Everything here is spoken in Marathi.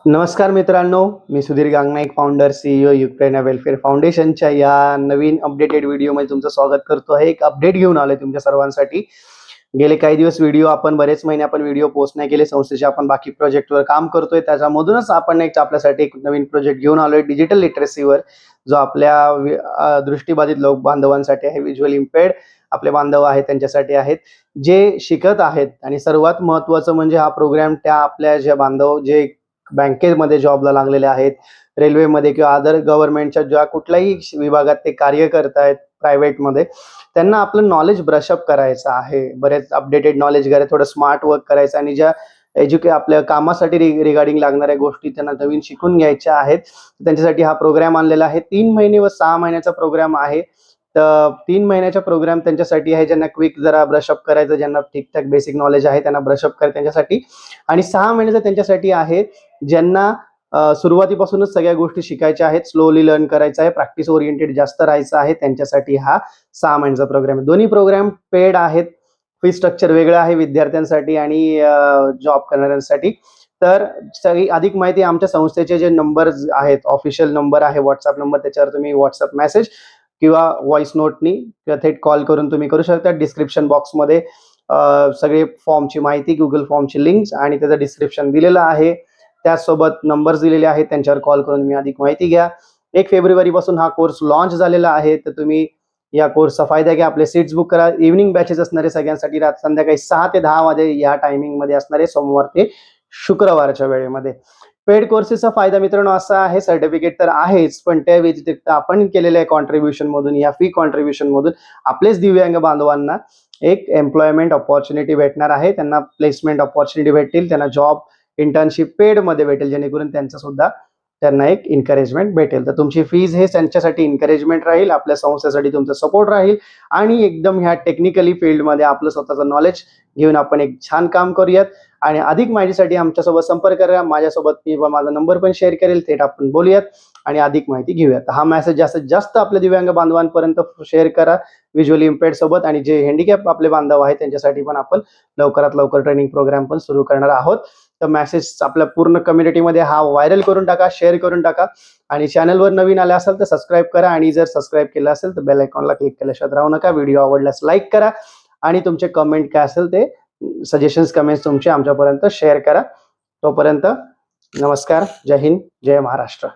नमस्कार मित्रांनो, मी Sudhir Gangnaik, founder CEO Ukraine welfare फाउंडेशनच्या या नवीन अपडेटेड व्हिडिओमध्ये तुमचं स्वागत करतो आहे. एक अपडेट घेऊन आलोय तुमच्या सर्वांसाठी. गेले काही दिवस बरेच महिने आपण व्हिडिओ पोस्ट नाही केले. संस्थेचे आपण बाकी प्रोजेक्टवर काम करतोय, त्याच्यामधूनच आपण आपल्यासाठी एक नवीन प्रोजेक्ट घेऊन आलोय डिजिटल लिटरसीवर, जो आपल्या दृष्टिबाधित लोक बांधवांसाठी आहे. व्हिज्युअल इम्पेयर्ड आपले बांधव आहेत त्यांच्यासाठी आहेत, जे शिकत आहेत. आणि सर्वात महत्त्वाचं म्हणजे हा प्रोग्राम त्या आपल्या ज्या बांधव जे बँकेमध्ये जॉबला लागलेले आहेत, रेल्वेमध्ये किंवा अदर गव्हर्नमेंटच्या ज्या कुठल्याही विभागात ते कार्य करतायत प्रायव्हेटमध्ये, त्यांना आपलं नॉलेज ब्रशअप करायचं आहे. बरेच अपडेटेड नॉलेज घ्यायचं, थोडं स्मार्ट वर्क करायचं आणि ज्या आपल्या कामासाठी रिगार्डिंग लागणाऱ्या गोष्टी त्यांना नवीन शिकून घ्यायच्या आहेत. त्यांच्यासाठी हा प्रोग्राम आणलेला आहे. 3 महिने व 6 महिन्याचा प्रोग्राम आहे. तर 3 महिन्याचा प्रोग्राम त्यांच्यासाठी आहे, ज्यांना क्विक जरा ब्रशअप करायचं, ज्यांना ठीकठाक बेसिक नॉलेज आहे त्यांना ब्रशअप करायचं त्यांच्यासाठी. आणि 6 महिन्याचा त्यांच्यासाठी आहे, ज्यांना सुरुवातीपासूनच सगळ्या गोष्टी शिकायच्या आहेत, स्लोली लर्न करायचं आहे, प्रॅक्टिस ओरिएंटेड जास्त राहायचं आहे, त्यांच्यासाठी हा 6 महिन्याचा प्रोग्राम आहे. दोन्ही प्रोग्राम पेड आहेत. फी स्ट्रक्चर वेगळं आहे विद्यार्थ्यांसाठी आणि जॉब करणाऱ्यांसाठी. तर सगळी अधिक माहिती आमच्या संस्थेचे जे नंबर आहेत, ऑफिशियल नंबर आहे, व्हॉट्सअप नंबर, त्याच्यावर तुम्ही व्हॉट्सअप मेसेज किंवा व्हॉइस नोटनी किंवा थेट कॉल करून तुम्ही करू शकता. डिस्क्रिप्शन बॉक्समध्ये सगळे फॉर्मची माहिती, गुगल फॉर्मची लिंक्स आणि त्याचं डिस्क्रिप्शन दिलेलं आहे. त्याचसोबत नंबर्स दिलेले आहेत, त्यांच्यावर कॉल करून तुम्ही अधिक माहिती घ्या. 1 फेब्रुवारीपासून हा कोर्स लॉन्च झालेला आहे, तर तुम्ही या कोर्सचा फायदा घ्या. आपले सीट्स बुक करा. इव्हनिंग बॅचेस असणारे सगळ्यांसाठी संध्याकाळी 6 ते 10 वाजे या टायमिंगमध्ये असणारे, सोमवार ते शुक्रवारच्या वेळेमध्ये. पेड कोर्सेसचा फायदा मित्रांनो असा आहे, सर्टिफिकेट तर आहेच, पण त्या व्यतिरिक्त आपण केलेल्या कॉन्ट्रीब्युशन मधून, या फी कॉन्ट्रीब्युशन मधून आपलेच दिव्यांग बांधवांना एक एम्प्लॉयमेंट अपॉर्च्युनिटी भेटणार आहे. त्यांना प्लेसमेंट अपॉर्च्युनिटी भेटतील, त्यांना जॉब इंटर्नशिप पेड मध्ये भेटेल, जेणेकरून त्यांचा सुद्धा त्यांना एक एन्करेजमेंट भेटेल. तर तुमची फीज हे त्यांच्यासाठी एन्करेजमेंट राहील, आपल्या संस्थेसाठी तुमचा सपोर्ट राहील आणि एकदम ह्या टेक्निकली फील्डमध्ये आपलं स्वतःचं नॉलेज घेऊन आपण एक छान काम करूयात. आणि अधिक माहितीसाठी आमच्यासोबत संपर्क करा. माझ्यासोबत मी माझा नंबर पण शेअर करेल, थेट आपण बोलूयात आणि अधिक माहिती घेऊयात. हा मेसेज जास्तीत जास्त आपल्या दिव्यांग बांधवांपर्यंत शेअर करा, व्हिज्युअली इम्पेयर्ड सोबत. आणि जे हँडिकॅप आपले बांधव आहेत त्यांच्यासाठी पण आपण लवकरात लवकर ट्रेनिंग प्रोग्राम पण सुरू करणार आहोत. तर मेसेज आपल्या पूर्ण कम्युनिटीमध्ये हा व्हायरल करून टाका, शेअर करून टाका. आणि चॅनलवर नवीन आले असाल तर सबस्क्राईब करा. आणि जर सबस्क्राईब केलं असेल तर बेल आयकॉनला क्लिक केल्याशिवाय राहू नका. व्हिडिओ आवडल्यास लाईक करा आणि तुमचे कमेंट काय असेल ते सजेशन्स, कमेंट्स तुमचे आमच्यापर्यंत शेअर करा. तोपर्यंत नमस्कार, जय हिंद, जय महाराष्ट्र.